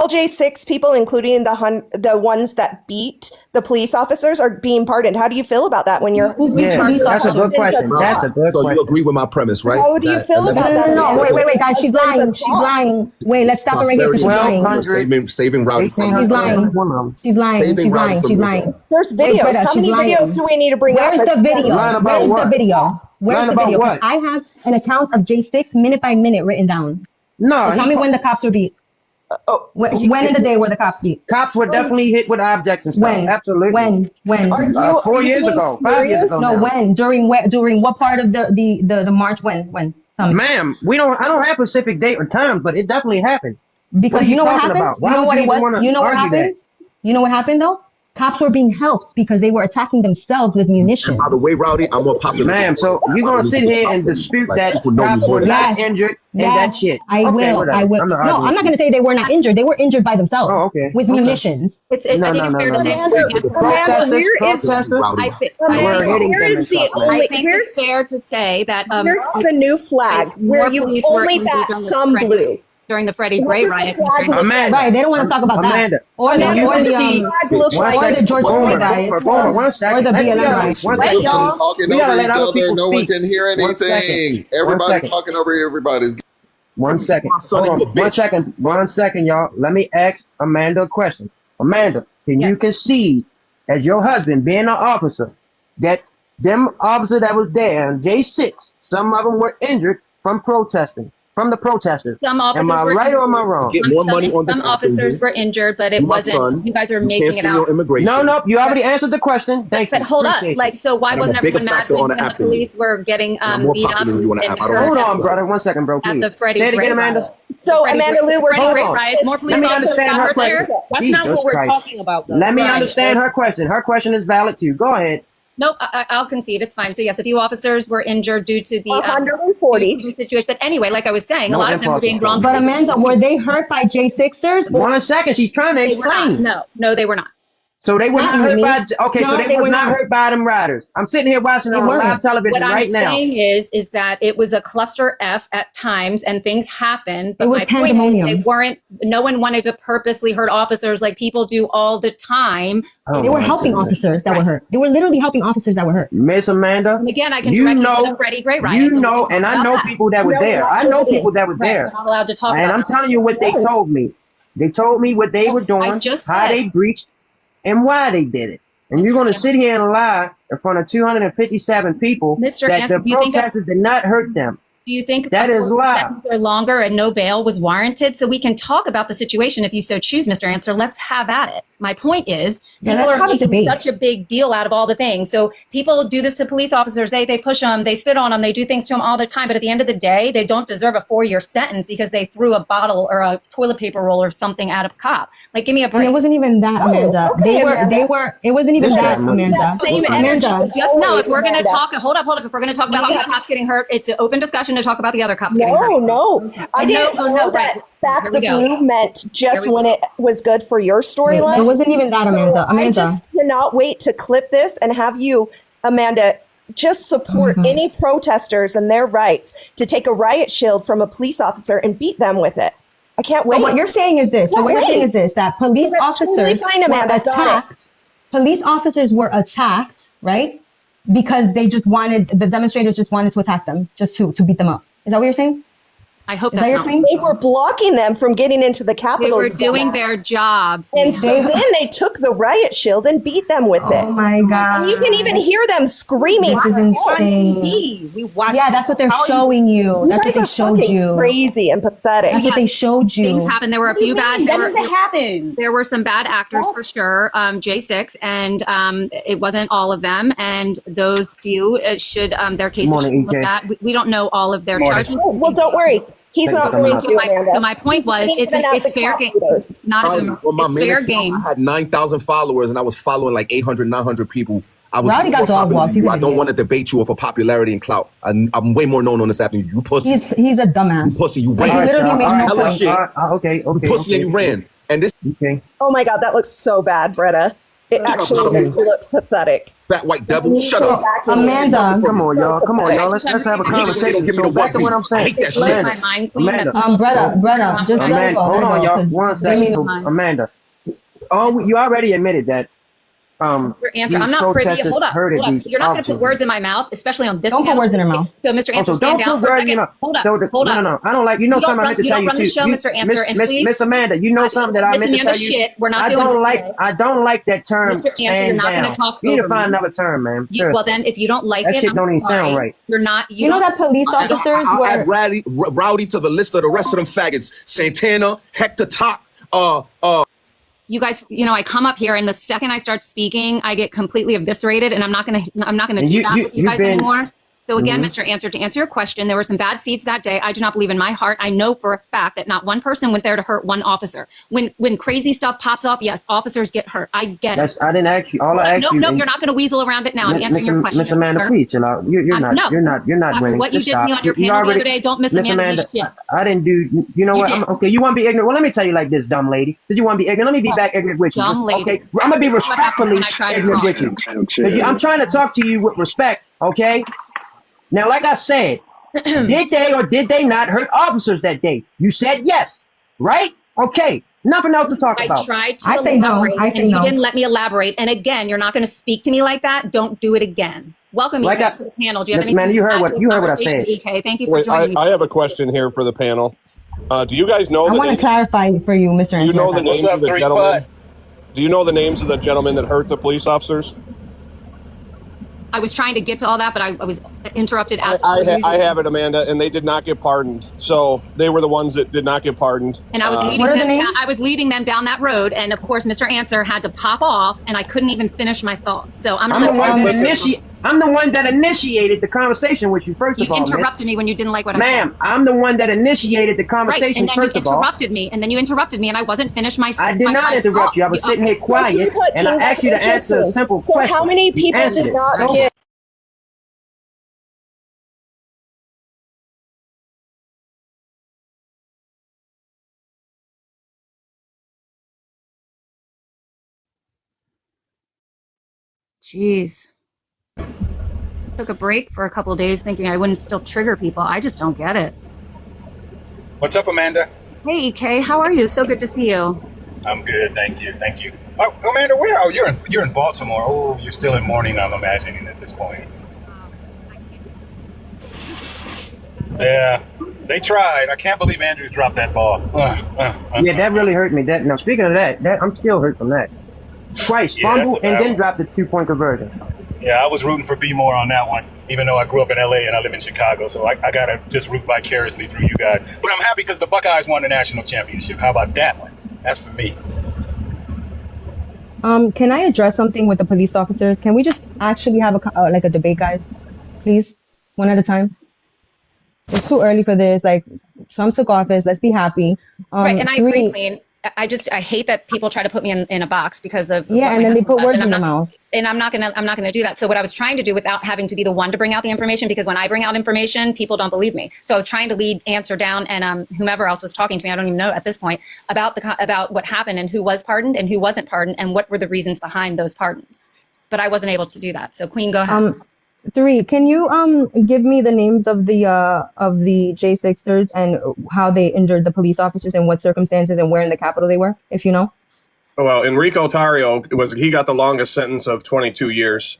all J6 people, including the ones that beat the police officers, are being pardoned. How do you feel about that when you're... That's a good question. That's a good question. So you agree with my premise, right? How do you feel about that? No, wait, guys, she's lying. She's lying. Wait, let's stop her right here. She's lying. Saving Rowdy from... She's lying. She's lying. She's lying. She's lying. There's videos. How many videos do we need to bring up? Where's the video? Lying about Where's what? the video? Where's the video? What? I have an account of J6 minute by minute written down. No. Tell me when the cops were beat. When in the day were the cops beat? Cops were definitely hit with objects and stuff. When? Absolutely. When? 4 years ago. 5 years ago. No, when? During what part of the march? When? Ma'am, I don't have specific date or time, but it definitely happened. Because you know what happened? You know what it was? You know what happened? You know what happened though? Cops were being helped because they were attacking themselves with munitions. By the way, Rowdy, I'm more popular. Ma'am, so you're going to sit here and dispute that cops were not injured and that shit. I will. No, I'm not going to say they were not injured. They were injured by themselves with munitions. I think it's fair to say. I think it's fair to say that here's the new flag where you only bat some blue. During the Freddie Gray riots. Amanda. Right, they don't want to talk about that. Or the George Floyd riot. Or the BLM riot. Everybody's talking over each other. No one can hear anything. Everybody's talking over everybody's. 1 second. One second, y'all. Let me ask Amanda a question. Amanda, can you concede, as your husband being an officer, that them officers that was there, J6, some of them were injured from protesting? From the protesters. Some officers am I right or am I wrong? Get more money on this. Some officers were injured, but it wasn't. You guys are making it out. No, you already answered the question. Thank you. But hold up, so why wasn't everyone mad when the police were getting beat up? Hold on, brother. 1 second, bro. Please. At the Freddie Say it again, Amanda. So Amanda Lou, we're Freddie Gray riots. More police officers got hurt there. That's not what we're talking about. Let me understand her question. Her question is valid too. Go ahead. No, I'll concede. It's fine. So yes, a few officers were injured due to the 140 situation. But anyway, like I was saying, a lot of them were being wrong. But Amanda, were they hurt by J6ers? 1 second, she's trying to explain. No, they were not. So they were not hurt by. Okay, so they were not hurt by them riders. I'm sitting here watching on live television right now. What I'm saying is that it was a cluster F at times, and things happened. But my point is, they weren't. No one wanted to purposely hurt officers like people do all the time. They were helping officers that were hurt. They were literally helping officers that were hurt. Miss Amanda, and again, I can direct you to the Freddie Gray riots. You know, and I know people that were there. I know people that were there. I'm not allowed to talk. And I'm telling you what they told me. They told me what they were doing, how they breached, and why they did it. And you're going to sit here and lie in front of 257 people that the protesters did not hurt them. Do you think that is lie? Or longer and no bail was warranted? So we can talk about the situation if you so choose, Mr. Answer. Let's have at it. My point is, people are making such a big deal out of all the things. So people do this to police officers. They push them, they spit on them, they do things to them all the time. But at the end of the day, they don't deserve a 4-year sentence because they threw a bottle or a toilet paper roll or something at a cop. Like, give me a break. And it wasn't even that, Amanda. It wasn't even that, Amanda. Amanda. Just know, if we're going to talk, hold up. If we're going to talk about the cops getting hurt, it's an open discussion to talk about the other cops getting hurt. No. I didn't know that back the blue meant just when it was good for your storyline. It wasn't even that, Amanda. I just cannot wait to clip this and have you, Amanda, just support any protesters and their rights to take a riot shield from a police officer and beat them with it. I can't wait. So what you're saying is this. That police officers were attacked. Police officers were attacked, right? Because the demonstrators just wanted to attack them, just to beat them up. Is that what you're saying? I hope that's not. They were blocking them from getting into the Capitol. They were doing their jobs. And so then they took the riot shield and beat them with it. Oh my God. And you can even hear them screaming. This is insane. We watched. Yeah, that's what they're showing you. That's what they showed you. Crazy and pathetic. That's what they showed you. Things happened. There were a few bad. Happen. There were some bad actors for sure. J6, and it wasn't all of them. And those few should their cases should look at. We don't know all of their charges. Well, don't worry. He's not going to. So my point was, it's fair game. It's fair game. I had 9,000 followers, and I was following like 800, 900 people. Rowdy got dog walked. I don't want to debate you over popularity and clout. I'm way more known on this app than you. You pussy. He's a dumbass. You pussy. You ran. Okay. You pussy and you ran. And this. Oh my God, that looks so bad, Bretta. It actually makes you look pathetic. Fat white devil. Shut up. Amanda, come on, y'all. Come on, y'all. Let's have a conversation. So back to what I'm saying. I hate that shit. Amanda, Brother, just Amanda, hold on, y'all. 1 second. So, Amanda, you already admitted that. Your answer. I'm not privy. Hold up. You're not going to put words in my mouth, especially on this. Don't put words in her mouth. So, Mr. Answer, stand down for a second. Hold up. No. I don't like. You know something I meant to tell you too. You don't run the show, Mr. Answer, and please, Miss Amanda, you know something that I meant to tell you. Shit, we're not doing this. I don't like that term. Mr. Answer, you're not going to talk. You need to find another term, man. Well, then, if you don't like it, that shit don't even sound right. You're not. You know that police officers I'll were. add Rowdy to the list of the rest of them faggots. Santana, Hector Top, You guys, I come up here and the second I start speaking, I get completely eviscerated, and I'm not gonna do that with you guys anymore. So again, Mr. Answer, to answer your question, there were some bad seeds that day. I do not believe in my heart. I know for a fact that not one person went there to hurt one officer. When crazy stuff pops up, yes, officers get hurt. I get it. I didn't ask you. All I asked you. No, you're not going to weasel around it now. I'm answering your question. Miss Amanda, please chill out. You're not winning. What you did to me on your panel the other day, don't miss Amanda. I didn't do. You know what? Okay, you want to be ignorant? Well, let me tell you like this, dumb lady. Did you want to be ignorant? Let me be back ignorant with you. Okay, I'm gonna be respectfully ignorant with you. I'm trying to talk to you with respect. Okay. Now, like I said, did they or did they not hurt officers that day? You said yes, right? Okay, nothing else to talk about. I tried to elaborate, and you didn't let me elaborate. And again, you're not going to speak to me like that. Don't do it again. Welcome EK to the panel. Do you have anything man, you heard what I said. EK, thank you for joining me. I have a question here for the panel. Do you guys know? I want to clarify for you, Mr. Do you know the names of the gentlemen? Do you know the names of the gentlemen that hurt the police officers? I was trying to get to all that, but I was interrupted. I have it, Amanda, and they did not get pardoned. So they were the ones that did not get pardoned. And I was leading them down that road, and of course, Mr. Answer had to pop off, and I couldn't even finish my thought. So I'm the one that initiated the conversation with you. First of all, you interrupted me when you didn't like what I said. Ma'am, I'm the one that initiated the conversation. Right, and then you interrupted me, and I wasn't finished my. I did not interrupt you. I was sitting here quiet, and I asked you to answer a simple question. How many people did not get? Jeez. Took a break for a couple of days thinking I wouldn't still trigger people. I just don't get it. What's up, Amanda? Hey, EK, how are you? So good to see you. I'm good, thank you. Oh, Amanda, where are you? You're in Baltimore. Oh, you're still in mourning, I'm imagining at this point. Yeah, they tried. I can't believe Andrews dropped that ball. Yeah, that really hurt me. Now, speaking of that, I'm still hurt from that. Twice, fumble, and then drop the 2-point conversion. Yeah, I was rooting for B More on that one, even though I grew up in LA and I live in Chicago, so I got to just root vicariously through you guys. But I'm happy because the Buckeyes won the national championship. How about that one? That's for me. Can I address something with the police officers? Can we just actually have a debate, guys? Please, one at a time. It's too early for this. Like, Trump took office. Let's be happy. Right, and I agree, Queen. I hate that people try to put me in a box because of and then they put words in my mouth. And I'm not gonna do that. So what I was trying to do without having to be the one to bring out the information, because when I bring out information, people don't believe me. So I was trying to lead Answer down, and whomever else was talking to me, I don't even know at this point, about what happened and who was pardoned and who wasn't pardoned and what were the reasons behind those pardons. But I wasn't able to do that. So Queen, go ahead. 3, can you give me the names of the J6ers and how they injured the police officers and what circumstances and where in the Capitol they were, if you know? Well, Enrico Tario he got the longest sentence of 22 years.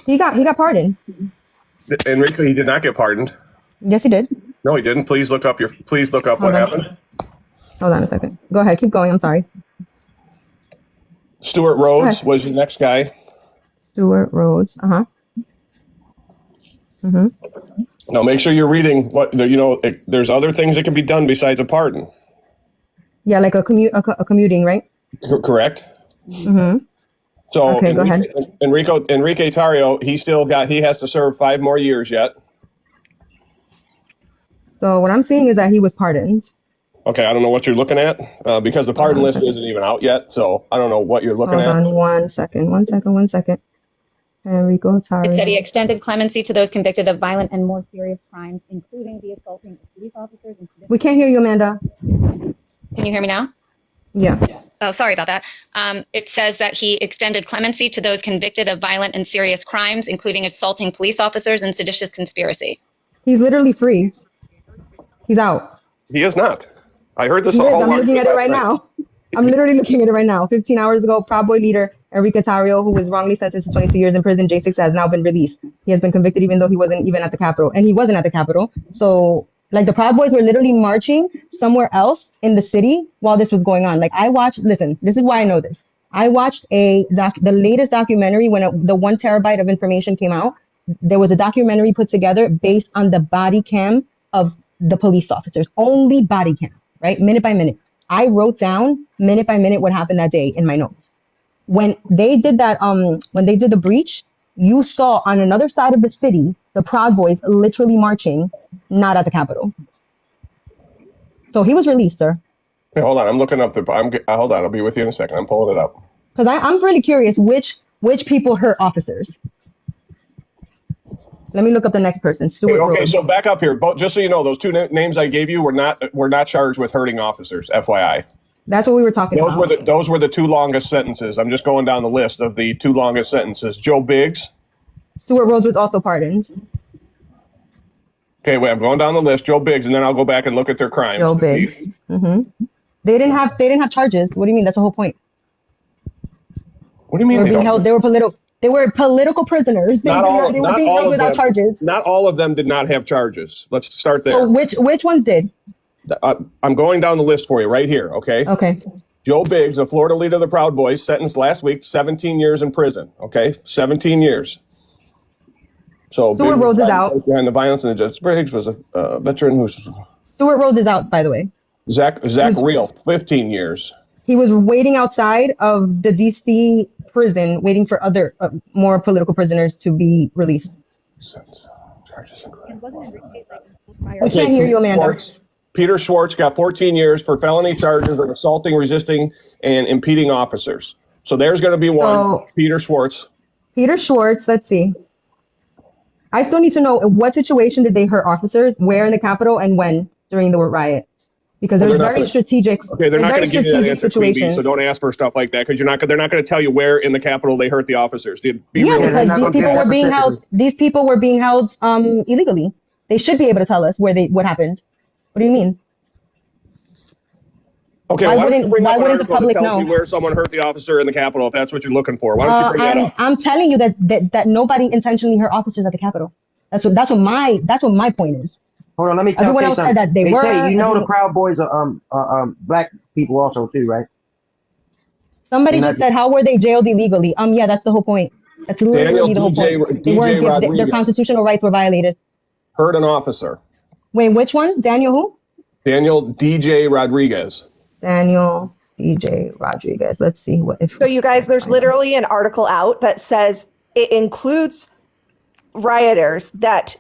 He got pardoned. Enrico, he did not get pardoned. Yes, he did. No, he didn't. Please look up what happened. Hold on a second. Go ahead. Keep going. I'm sorry. Stuart Rhodes was the next guy. Stuart Rhodes. Mm-hmm. Now, make sure you're reading there's other things that can be done besides a pardon. Yeah, like a commuting, right? Correct. Mm-hmm. So okay, go ahead. Enrique Tario, he has to serve 5 more years yet. So what I'm seeing is that he was pardoned. Okay, I don't know what you're looking at because the pardon list isn't even out yet. So I don't know what you're looking at. Hold on one second. Enrico Tario. It said he extended clemency to those convicted of violent and more serious crimes, including the assaulting of police officers. We can't hear you, Amanda. Can you hear me now? Yeah. Oh, sorry about that. It says that he extended clemency to those convicted of violent and serious crimes, including assaulting police officers and seditious conspiracy. He's literally free. He's out. He is not. I heard this He is. all I'm looking at it right now. I'm literally looking at it right now. 15 hours ago, Proud Boy leader Enrique Tarrio, who was wrongly sentenced to 22 years in prison, J6, has now been released. He has been convicted even though he wasn't even at the Capitol. And he wasn't at the Capitol. So, like, the Proud Boys were literally marching somewhere else in the city while this was going on. Like, I watched, listen, this is why I know this. I watched the latest documentary when the 1 terabyte of information came out. There was a documentary put together based on the body cam of the police officers, only body cam, right? Minute by minute. I wrote down minute by minute what happened that day in my notes. When they did that, when they did the breach, you saw on another side of the city, the Proud Boys literally marching, not at the Capitol. So he was released, sir. Hey, hold on, I'm looking up hold on, I'll be with you in a second. I'm pulling it up. Because I'm really curious which people hurt officers. Let me look up the next person. Stuart Okay, Rhodes. so back up here. Just so you know, those two names I gave you were not charged with hurting officers, FYI. That's what we were talking about. Those were the 2 longest sentences. I'm just going down the list of the 2 longest sentences. Joe Biggs. Stuart Rhodes was also pardoned. Okay, wait, I'm going down the list. Joe Biggs, and then I'll go back and look at their crimes. Joe Biggs. Mm-hmm. They didn't have charges. What do you mean? That's the whole point. What do you mean? They were political prisoners. They were being held without charges. Not all of them did not have charges. Let's start there. So which ones did? I'm going down the list for you right here, okay? Okay. Joe Biggs, the Florida leader of the Proud Boys, sentenced last week 17 years in prison, okay? 17 years. So Stuart Rhodes is out. Behind the violence and Justice. Biggs was a veteran who's... Stuart Rhodes is out, by the way. Zach Reel, 15 years. He was waiting outside of the D.C. prison, waiting for other more political prisoners to be released. I can't hear you, Amanda. Peter Schwartz got 14 years for felony charges of assaulting, resisting, and impeding officers. So there's going to be one. Peter Schwartz. Peter Schwartz, let's see. I still need to know what situation did they hurt officers, where in the Capitol, and when during the riot. Because there's very strategic. Okay, they're not going to give you that answer, Queenie, so don't ask for stuff like that because they're not going to tell you where in the Capitol they hurt the officers. Because these people were being held illegally. They should be able to tell us what happened. What do you mean? Okay, why don't you bring up an article that tells me where someone hurt the officer in the Capitol if that's what you're looking for? Why don't you bring that up? I'm telling you that nobody intentionally hurt officers at the Capitol. That's what my point is. Hold on, let me tell you something. That they were. You know the Proud Boys are black people also too, right? Somebody just said, how were they jailed illegally? Yeah, that's the whole point. That's literally the whole point. Their constitutional rights were violated. Hurt an officer. Wait, which one? Daniel who? Daniel DJ Rodriguez. Daniel DJ Rodriguez. Let's see what. So you guys, there's literally an article out that says it includes rioters that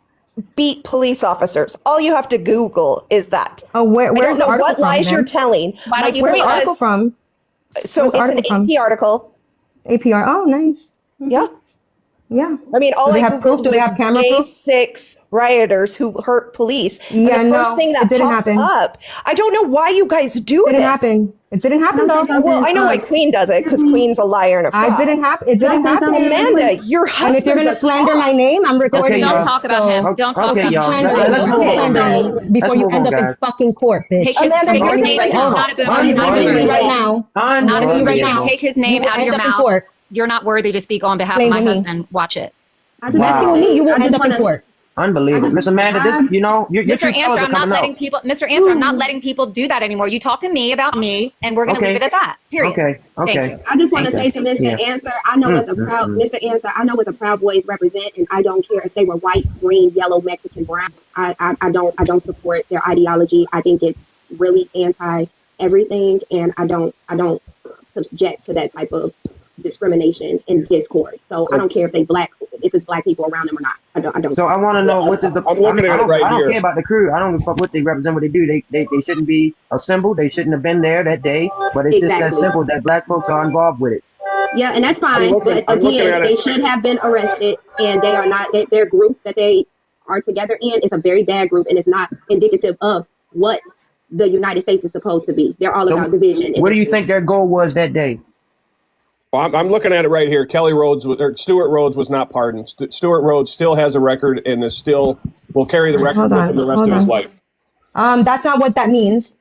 beat police officers. All you have to Google is that. Oh, where's I don't know what lies you're telling. Why don't you where's the article from? So it's an AP article. APR. Oh, nice. Mm-hmm. Yeah. Yeah. I mean, all I Googled do they have camera proof? J6 rioters who hurt police. Yeah, and the first thing that pops up. I don't know why you guys do this. It didn't happen. It didn't happen though. Well, I know why Queen does it because Queen's a liar and a fraud. It didn't happen. Amanda, your husband. And if you're going to slander my name, I'm recording. Don't talk about him. Don't talk about him. Before you end up in fucking court, bitch. Take his name. It's not a boomer. Not a boomer right now. Not a boomer right now. Take his name out of your mouth. You're not worthy to speak on behalf of my husband. Watch it. Messing with me, you will end up in court. Unbelievable. Miss Amanda, you're Mr. Answer, I'm not letting people I'm not letting people do that anymore. You talk to me about me and we're gonna leave it at that. Period. Okay. Thank you. I just want to say to Mr. Answer, I know what the Proud Boys represent, and I don't care if they were white, green, yellow, Mexican, brown. I don't support their ideology. I think it's really anti everything, and I don't subject to that type of discrimination and discourse. So I don't care if it's black people around them or not. I don't. So I want to know what is the. I'm looking at it right here. I don't care about the crew. I don't give a fuck what they represent, what they do. They shouldn't be a symbol. They shouldn't have been there that day. But it's just that simple that black folks are involved with it. Yeah, and that's fine. But again, they should have been arrested, and they are not. Their group that they are together in is a very bad group, and it's not indicative of what the United States is supposed to be. They're all about division. What do you think their goal was that day? Well, I'm looking at it right here. Stuart Rhodes was not pardoned. Stuart Rhodes still has a record and is still will carry the record with him the rest of his life. That's not what that means.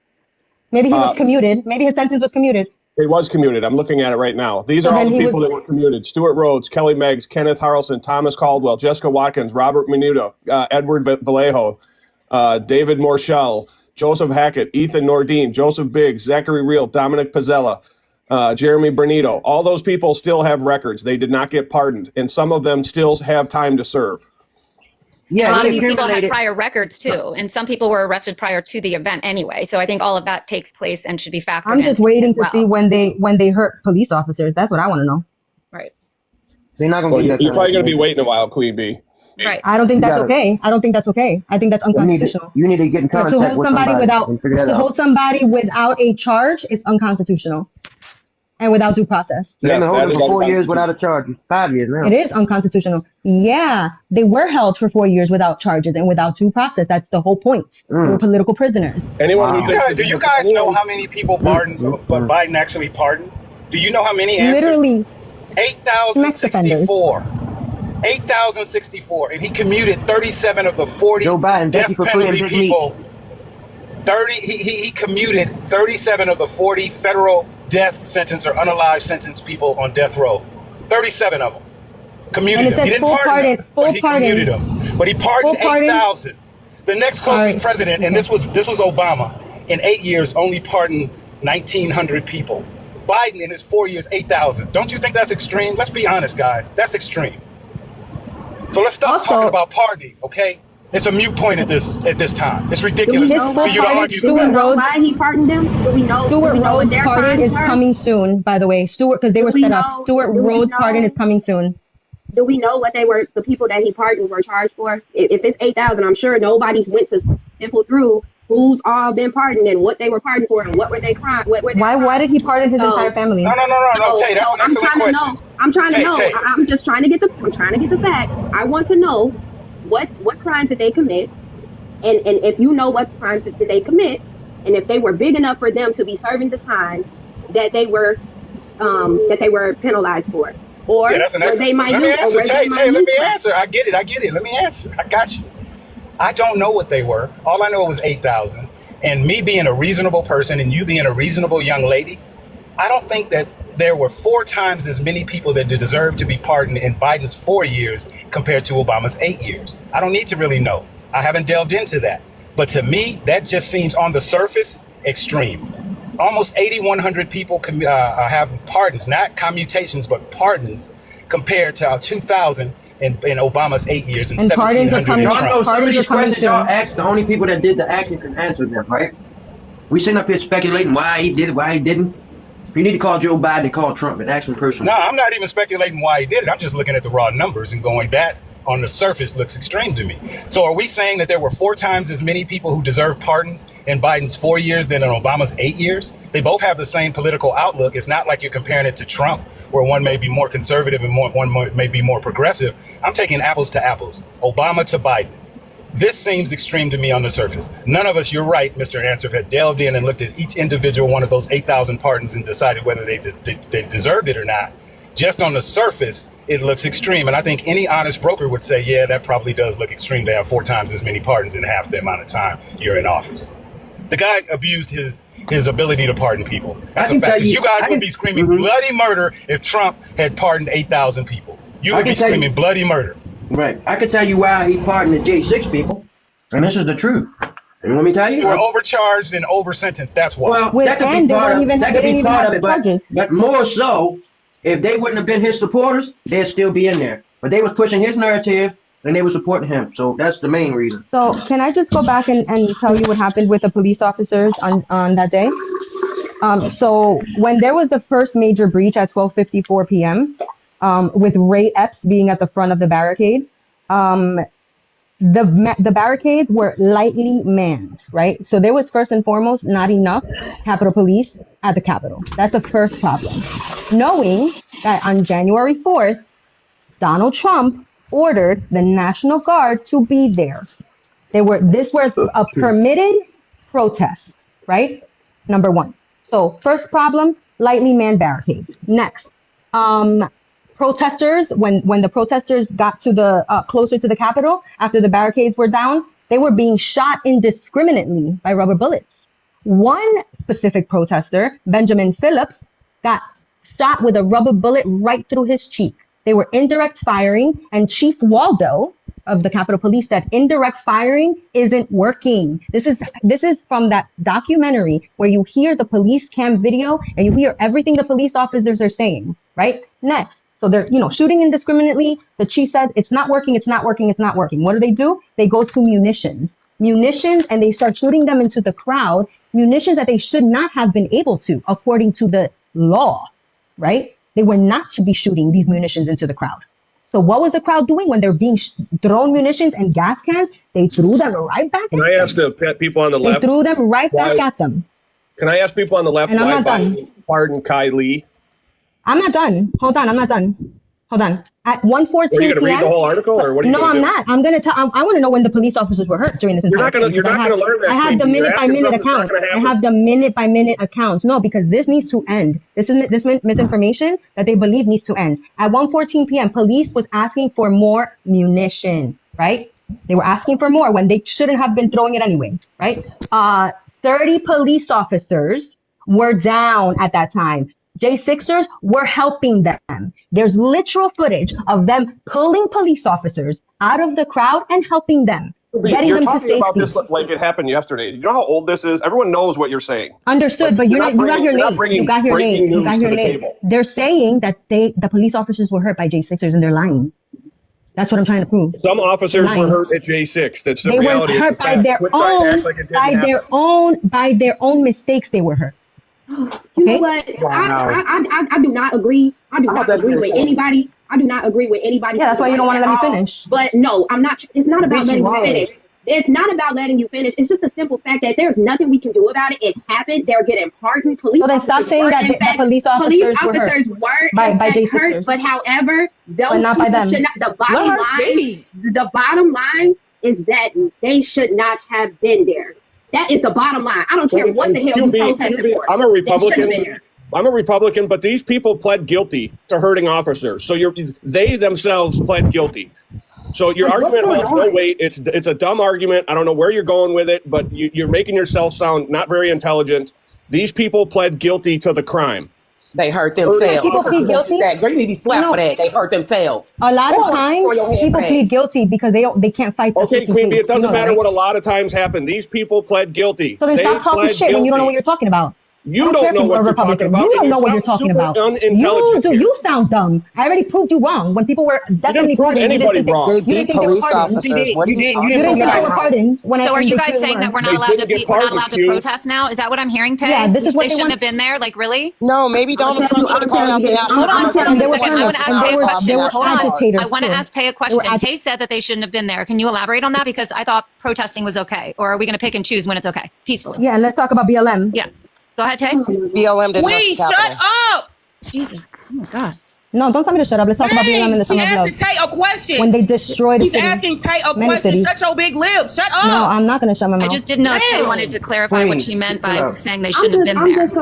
Maybe he was commuted. Maybe his sentence was commuted. It was commuted. I'm looking at it right now. These are all the people that were commuted. Stuart Rhodes, Kelly Meggs, Kenneth Harrelson, Thomas Caldwell, Jessica Watkins, Robert Menudo, Edward Vallejo, David Morshell, Joseph Hackett, Ethan Nordine, Joseph Biggs, Zachary Real, Dominic Pizzella, Jeremy Bernito. All those people still have records. They did not get pardoned, and some of them still have time to serve. Yeah, a lot of these people had prior records too, and some people were arrested prior to the event anyway. So I think all of that takes place and should be factored in. I'm just waiting to see when they hurt police officers. That's what I want to know. Right. They're not going to You're probably going to be waiting a while, Queen Bee. Right. I don't think that's okay. I don't think that's okay. I think that's unconstitutional. You need to get in contact to hold with somebody without somebody without a charge is unconstitutional. And without due process. They've been holding for 4 years without a charge. 5 years now. It is unconstitutional. Yeah, they were held for 4 years without charges and without due process. That's the whole point. They were political prisoners. Anyone do you guys know how many people Biden actually pardoned? Do you know how many answered? Literally 8,064. 8,064. And he commuted 37 of the 40 Joe Biden, death penalty people. He commuted 37 of the 40 federal death sentence or unalive sentence people on death row. 37 of them commuted them. He didn't pardon them, but he commuted them. But he pardoned 8,000. The next closest president, and this was Obama, in 8 years only pardoned 1,900 people. Biden in his 4 years, 8,000. Don't you think that's extreme? Let's be honest, guys. That's extreme. So let's stop talking about pardoning, okay? It's a mute point at this time. It's ridiculous for you to argue. Why he pardoned them? Do we know? Stuart Rhodes' pardon is coming soon. By the way, Stuart, because they were set up. Stuart Rhodes' pardon is coming soon. Do we know what the people that he pardoned were charged for? If it's 8,000, I'm sure nobody went to sniffle through who's all been pardoned and what they were pardoned for and what were they crying. Why did he pardon his entire family? No, Tay, that's an excellent question. I'm trying to know. I'm just trying to get the facts. I want to know what crimes did they commit, and if you know what crimes did they commit, and if they were big enough for them to be serving the time that they were penalized for, or that's an excellent. Let me answer, Tay. Let me answer. I get it. Let me answer. I got you. I don't know what they were. All I know was 8,000. And me being a reasonable person and you being a reasonable young lady, I don't think that there were 4 times as many people that deserve to be pardoned in Biden's 4 years compared to Obama's 8 years. I don't need to really know. I haven't delved into that. But to me, that just seems on the surface extreme. Almost 8,100 people have pardons, not commutations, but pardons compared to 2,000 in Obama's 8 years and 1,700 in Y'all know some of these questions soon. y'all asked, the only people that did the action can answer them, right? We sitting up here speculating why he did it, why he didn't. You need to call Joe Biden and call Trump and ask him personally. No, I'm not even speculating why he did it. I'm just looking at the raw numbers and going, that on the surface looks extreme to me. So are we saying that there were 4 times as many people who deserve pardons in Biden's 4 years than in Obama's 8 years? They both have the same political outlook. It's not like you're comparing it to Trump, where one may be more conservative and one may be more progressive. I'm taking apples to apples, Obama to Biden. This seems extreme to me on the surface. None of us, you're right, Mr. Answer, had delved in and looked at each individual one of those 8,000 pardons and decided whether they deserved it or not. Just on the surface, it looks extreme. And I think any honest broker would say, yeah, that probably does look extreme to have 4 times as many pardons in half the amount of time you're in office. The guy abused his ability to pardon people. That's a fact. You guys would be screaming bloody murder if Trump had pardoned 8,000 people. You would be screaming bloody murder. Right. I can tell you why he pardoned the J6 people. And this is the truth. And let me tell you. They were overcharged and over-sentenced. That's why. Well, that could be part of it. But more so, if they wouldn't have been his supporters, they'd still be in there. But they was pushing his narrative and they were supporting him. So that's the main reason. So can I just go back and tell you what happened with the police officers on that day? So when there was the first major breach at 12:54 p.m., with Ray Epps being at the front of the barricade, the barricades were lightly manned, right? So there was first and foremost not enough Capitol Police at the Capitol. That's the first problem. Knowing that on January 4th, Donald Trump ordered the National Guard to be there. This was a permitted protest. right? Number one. So first problem, lightly manned barricades. Next, protesters, when the protesters got to the closer to the Capitol after the barricades were down, they were being shot indiscriminately by rubber bullets. One specific protester, Benjamin Phillips, got shot with a rubber bullet right through his cheek. They were indirect firing, and Chief Waldo of the Capitol Police said indirect firing isn't working. This is from that documentary where you hear the police cam video and you hear everything the police officers are saying, right? Next. So they're, shooting indiscriminately. The chief says it's not working, it's not working, it's not working. What do? They go to munitions, and they start shooting them into the crowd, munitions that they should not have been able to, according to the law, right? They were not to be shooting these munitions into the crowd. So what was the crowd doing when they're being thrown munitions and gas cans? They threw them right back at them. Can I ask the people on the left? They threw them right back at them. Can I ask people on the left why Biden pardoned Kai Lee? I'm not done. Hold on. I'm not done. Hold on. At 1:14 p.m. Are you going to read the whole article, or what are you No, going to do? I'm not. I'm going to tell. I want to know when the police officers were hurt during this entire thing. You're not going to learn that. I have the minute by minute account. I have the minute by minute accounts. No, because this needs to end. This misinformation that they believe needs to end. At 1:14 p.m., police was asking for more munition, right? They were asking for more when they shouldn't have been throwing it anyway, right? 30 police officers were down at that time. J6ers were helping them. There's literal footage of them pulling police officers out of the crowd and helping them, getting you're them to talking safety. about this like it happened yesterday. You know how old this is? Everyone knows what you're saying. Understood, but you got your name. You got your name. You got your name. Table. They're saying that the police officers were hurt by J6ers, and they're lying. That's what I'm trying to prove. Some officers were hurt at J6. That's the they reality. They were hurt by their own mistakes. They were hurt. You know what? Wow. I do not agree. I do not agree with anybody. I do not agree with anybody. Yeah, that's why you don't want to let me finish. But no, I'm not. It's not about letting you finish. It's not about letting you finish. It's just a simple fact that there's nothing we can do about it. It happened. They're getting pardoned. Police. So then stop saying that the police officers were hurt by J6ers. But however, those not by them. The bottom line is that they should not have been there. That is the bottom line. I don't care what the hell you protested for. I'm a Republican, but these people pled guilty to hurting officers. So they themselves pled guilty. So your argument holds no weight. It's a dumb argument. I don't know where you're going with it, but you're making yourself sound not very intelligent. These people pled guilty to the crime. They hurt themselves. People plead guilty. You need to be slapped for that. They hurt themselves. A lot of times, people plead guilty because they can't fight. Okay, Queen Bee, it doesn't matter what a lot of times happen. These people pled guilty. So then stop talking shit when you don't know what you're talking about. You don't know what you're talking about. You don't know what you're talking about. You do. You sound dumb. I already proved you wrong when people were definitely proving anybody wrong. They beat police officers. What are you talking about? So are you guys saying that we're not allowed to protest now? Is that what I'm hearing, Tay? Yeah, this is what they shouldn't have been there. Like, really? No, maybe Donald Trump should have called out the national. Hold on for a second. I want to ask Tay a question. Hold on. I want to ask Tay a question. Tay said that they shouldn't have been there. Can you elaborate on that? Because I thought protesting was okay. Or are we going to pick and choose when it's okay? Peacefully. Yeah, let's talk about BLM. Yeah. Go ahead, Tay. BLM didn't Wait, shut up! Jesus. Oh, my God. No, don't tell me to shut up. Let's talk about BLM in the summer of love. She's asking Tay a question. When they destroyed the city. She's asking Tay a question. Shut your big lips. Shut up. No, I'm not going to shut my mouth. I just didn't know if Tay wanted to clarify what she meant by saying they shouldn't have been there. I'm just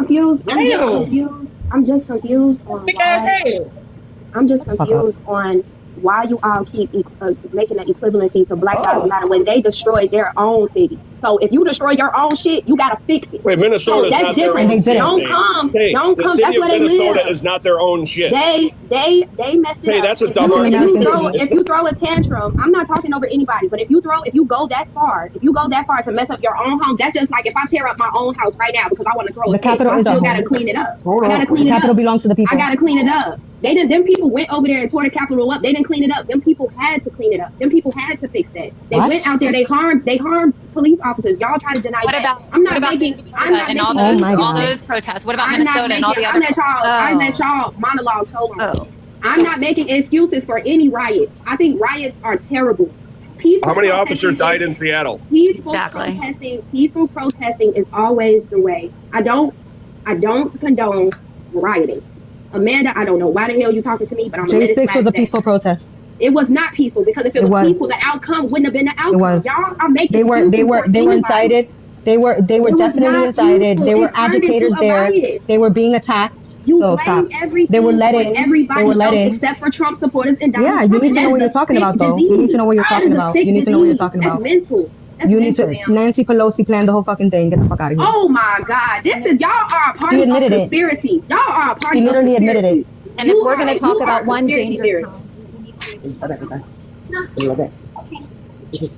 confused. I'm just confused on why you all keep making an equivalency to Black Lives Matter when they destroyed their own city. So if you destroy your own shit, you gotta fix it. Wait, Minnesota's so not their own shit. Don't come. The That's city where of they Minnesota live. is not their own shit. They messed it up. Hey, that's a dumb argument. If you throw a tantrum, I'm not talking over anybody, but if you go that far to mess up your own home, that's just like if I tear up my own house right now because I want to throw a fit, I still gotta clean it up. The Capitol belongs to the people. I gotta clean it up. Them people went over there and tore the Capitol up. They didn't clean it up. Them people had to clean it up. Them people had to fix that. They went out there. They harmed police officers. Y'all try to deny that. I'm not making all those protests. What about Minnesota and all the other? I let y'all monologue. Hold on. I'm not making excuses for any riots. I think riots are terrible. How many officers died in Seattle? Peaceful protesting is always the way. I don't condone rioting. Amanda, I don't know why the hell you talking to me, but I'm gonna let it J6 was a peaceful protest. It was not peaceful because if it was peaceful, the outcome wouldn't have been the outcome. It was. Y'all are making they were incited. They were definitely incited. There were agitators there. They were being attacked. You blame everything. They were let in. Everybody They were let in. except for Trump supporters and Donald Yeah, you Trump. need to know what you're talking about, though. You need to know what you're talking about. You need to know what you're talking about. That's mental. You need to. Nancy Pelosi planned the whole fucking thing. Get the fuck out of here. Oh my God, this is y'all are a party of conspiracy. Y'all are a party. He literally admitted it. And if we're going to talk about one dangerous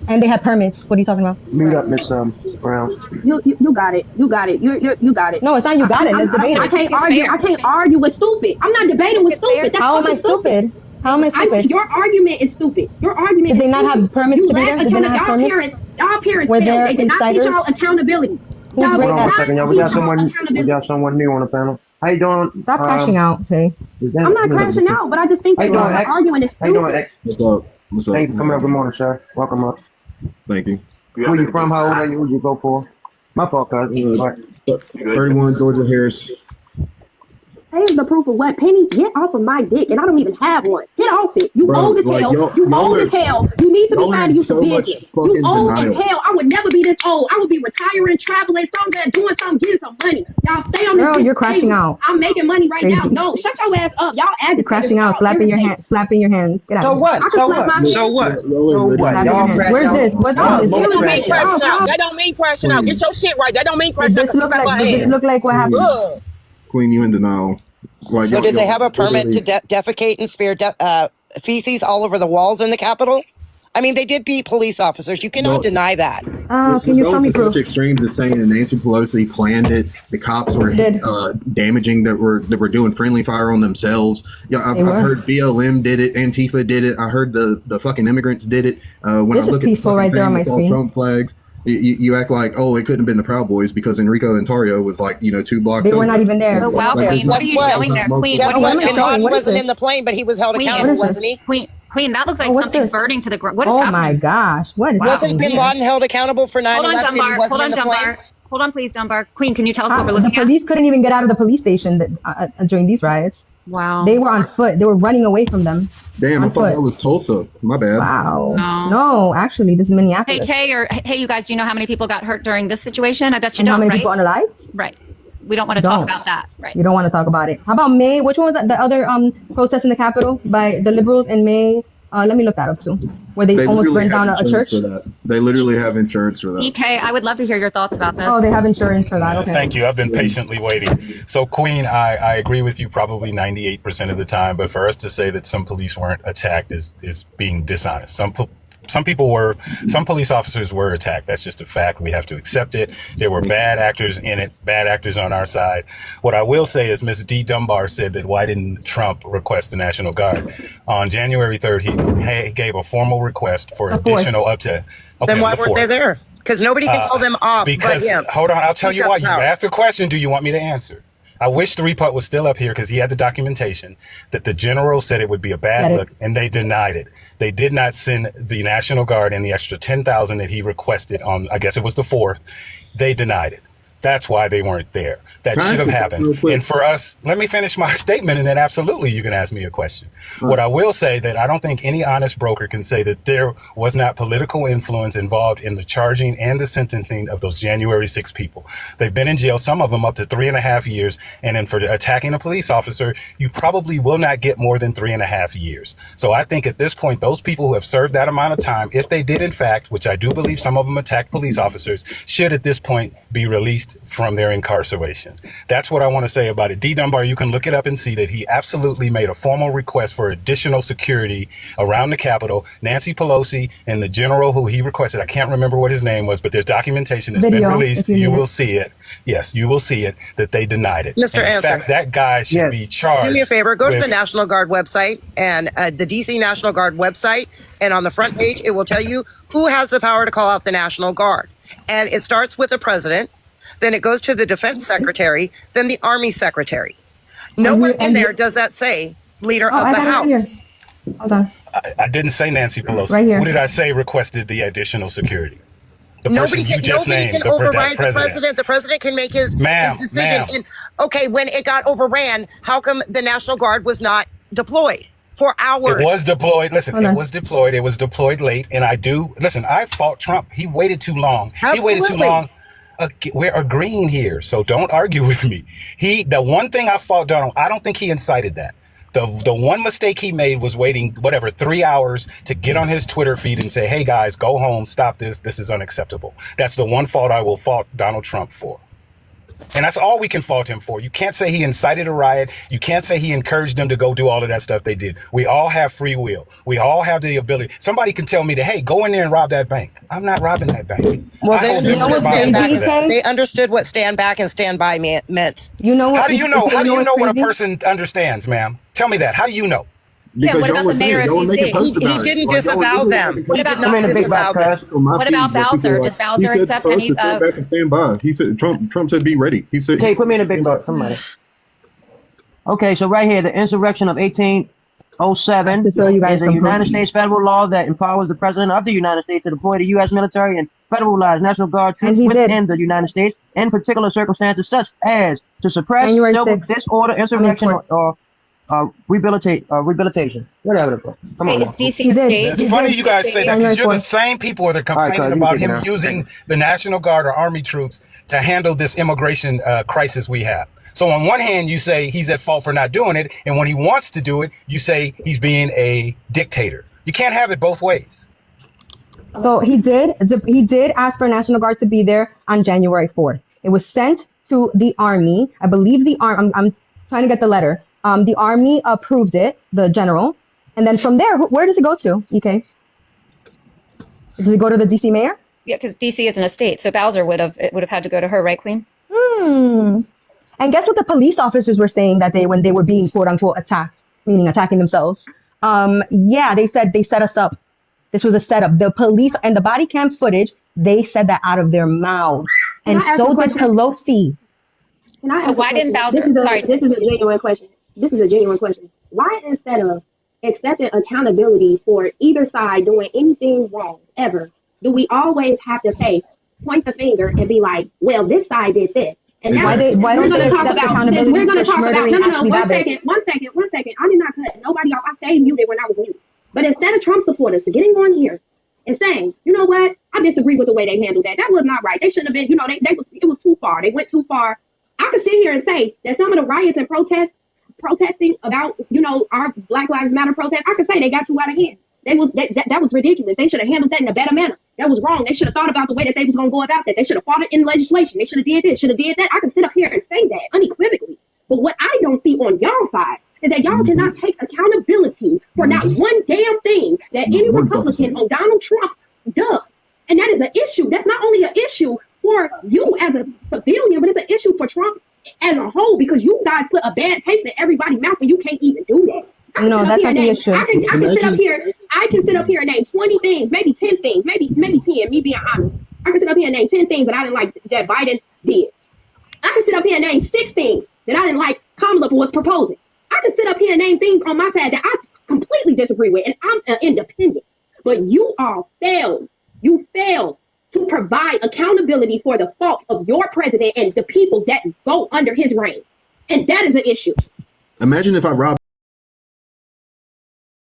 and they have permits. What are you talking about? Mute up, Miss Brown. You got it. You got it. You got it. No, it's not. You got it. Let's debate it. I can't argue. I can't argue with stupid. I'm not debating with stupid. How am I stupid? How am I stupid? Your argument is stupid. Your argument. Did they not have permits to be there? Did they not have permits? Y'all parents Were failed. there They did not teach insiders? y'all accountability. Hold on a second, y'all. We got someone new on the panel. How you doing? Stop crashing out, Tay. I'm not crashing out, but I just think that y'all are arguing is How you doing, stupid. X? What's up? What's up? Thank you for coming up. Good morning, sir. Welcome up. Thank you. Where you from? How old are you? Who'd you go for? My fault, cuz. 31 Georgia Harris. Here's the proof of what? Penny, get off of my dick, and I don't even have one. Get off it. You old as hell. You old as hell. You need to be trying to use some business. You old as hell. I would never be this old. I would be retiring, traveling, somewhere, doing something, getting some money. Y'all stay on this. Girl, you're crashing out. I'm making money right now. No, shut your ass up. Y'all You're crashing out, slapping your hands. Get out. So what? So what? So what? So what? Y'all crash Where's out. this? What's this? That don't mean crashing out. That don't mean crashing out. Get your shit right. That don't mean crashing out. Does this look like what happened? Queen, you in denial. Like, So did they have a permit to defecate and spear feces all over the walls in the Capitol? I mean, they did beat police officers. You cannot deny that. Can you show me proof? Such extremes as saying Nancy Pelosi planned it. The cops were damaging that were doing friendly fire on themselves. Yeah, I've heard BLM did it. Antifa did it. I heard the fucking immigrants did it. When This I look is peaceful right there on my screen. Trump flags. You act like, oh, it couldn't have been the Proud Boys because Enrico and Tario was like, 2 blocks They over. were not even there. Oh, wow, Queen, what are you showing there? Queen, Guess what what? are you Bin showing? Laden wasn't in the plane, but he was held accountable, wasn't he? Queen, that looks like what's something this? burning to the ground. What is Oh happening? my gosh. What is Wasn't happening Bin here? Laden held accountable for 9/11 Hold on, and he Dunbar. wasn't Hold on, in the plane? Dunbar. Hold on, please, Dunbar. Queen, can you tell us what we're The looking at? police couldn't even get out of the police station during these riots. Wow. They were on foot. They were running away from them. Damn, I on thought foot. that was Tulsa. My bad. Wow. No. No, actually, this is Hey, Minneapolis. Tay, or hey, you guys, do you know how many people got hurt during this situation? I bet you And don't, how many right? people unalive? Right. We don't want to talk about that. Right. You don't want to talk about it. How about May? Which one was that? The other protest in the Capitol by the liberals in May? Let me look that up soon. Where they almost literally burned down have a church. insurance for that. They literally have insurance for that. EK, I would love to hear your thoughts about this. Oh, they have insurance for that. Okay. Thank you. I've been patiently waiting. So, Queen, I agree with you probably 98% of the time. But for us to say that some police weren't attacked is being dishonest. Some police officers were attacked. That's just a fact. We have to accept it. There were bad actors in it, bad actors on our side. What I will say is Ms. D. Dunbar said that why didn't Trump request the National Guard? On January 3rd, he gave a formal request for additional up to... Okay, Then why weren't they there? Because nobody can call them off because, but him. Hold on, I'll tell He's you got why. You power. asked a question. Do you want me to answer? I wish the report was still up here because he had the documentation that the general said it would be a bad look, and they denied it. They did not send the National Guard and the extra 10,000 that he requested on, I guess it was the 4th. They denied it. That's why they weren't there. That should have happened. And for us, let me finish my statement and then absolutely you can ask me a question. What I will say that I don't think any honest broker can say that there was not political influence involved in the charging and the sentencing of those January 6 people. They've been in jail, some of them up to 3.5 years. And then for attacking a police officer, you probably will not get more than 3.5 years. So I think at this point, those people who have served that amount of time, if they did in fact, which I do believe some of them attacked police officers, should at this point be released from their incarceration. That's what I want to say about it. D. Dunbar, you can look it up and see that he absolutely made a formal request for additional security around the Capitol. Nancy Pelosi and the general who he requested, I can't remember what his name was, but there's documentation that's been released. You will see it. Yes, you will see it, that they denied it. Mr. And in fact, that guy should be charged. Do me a favor, go to the National Guard website and the DC National Guard website, and on the front page, it will tell you who has the power to call out the National Guard. And it starts with the president, then it goes to the defense secretary, then the army secretary. Nowhere in there does that say leader of the House. Hold on. I didn't say Nancy Pelosi. Right here. Who did I say requested the additional security? The Nobody person can you just named, the override the president. The president can make his decision. And okay, when it got overran, how come the National Guard was not deployed for hours? It was deployed. Listen, it was deployed. It was deployed late. And I fought Trump. He waited too long. Absolutely. He waited too long. we're agreeing here. So don't argue with me. The one thing I fought Donald, I don't think he incited that. The one mistake he made was waiting, 3 hours to get on his Twitter feed and say, hey guys, go home, stop this. This is unacceptable. That's the one fault I will fault Donald Trump for. And that's all we can fault him for. You can't say he incited a riot. You can't say he encouraged them to go do all of that stuff they did. We all have free will. We all have the ability. Somebody can tell me that, hey, go in there and rob that bank. I'm not robbing that bank. Well, they understood what stand back and stand by meant. You know what? How do you know? How do you know what a person understands, ma'am? Tell me that. How do you know? Yeah, what about the mayor of DC? He didn't disavow them. He did not disavow them. What about Bowser? Does Bowser accept any? Stand back and stand by. He said Trump said be ready. He said, "Hey, put me in a big boat, somebody." Okay, so right here, the insurrection of 1807 is a United States federal law that empowers the president of the United States to deploy the U.S. military and federalized National Guard troops within the United States in particular circumstances, such as to suppress civil disorder, insurrection, or rehabilitation, whatever. Come on. It's DC state. It's funny you guys say that because you're the same people that are complaining about him using the National Guard or Army troops to handle this immigration crisis we have. So on one hand, you say he's at fault for not doing it, and when he wants to do it, you say he's being a dictator. You can't have it both ways. So he did ask for National Guard to be there on January 4th. It was sent to the Army. I believe I'm trying to get the letter. The Army approved it, the general. And then from there, where does it go to, EK? Does it go to the DC mayor? Yeah, because DC isn't a state, so Bowser would have had to go to her, right, Queen? And guess what the police officers were saying that when they were being quote unquote attacked, meaning attacking themselves? They said they set us up. This was a setup. The police and the body cam footage, they said that out of their mouths. And so did Pelosi. So why didn't Bowser? This is a genuine question. This is a genuine question. Why, instead of accepting accountability for either side doing anything wrong ever, do we always have to point the finger and be like, well, this side did this? And now why don't they accept accountability? We're going to talk about, no, one second. I did not cut nobody off. I stayed muted when I was muted. But instead of Trump supporters getting on here and saying, you know what, I disagree with the way they handled that. That was not right. They shouldn't have been, it was too far. They went too far. I could sit here and say that some of the riots and protesting about, our Black Lives Matter protest, I could say they got too out of hand. That was ridiculous. They should have handled that in a better manner. That was wrong. They should have thought about the way that they was going to go about that. They should have fought it in legislation. They should have did this, should have did that. I can sit up here and say that unequivocally. But what I don't see on y'all's side is that y'all cannot take accountability for not one damn thing that any Republican on Donald Trump does. And that is an issue. That's not only an issue for you as a civilian, but it's an issue for Trump as a whole, because you guys put a bad taste in everybody's mouth and you can't even do that. No, that's not the issue. I can sit up here and name 20 things, maybe 10 things, maybe 10, me being honest. I can sit up here and name 10 things that I didn't like that Biden did. I can sit up here and name 6 things that I didn't like Kamala was proposing. I can sit up here and name things on my side that I completely disagree with, and I'm an independent. But you all failed. You failed to provide accountability for the faults of your president and the people that go under his reign. And that is an issue. Imagine if I robbed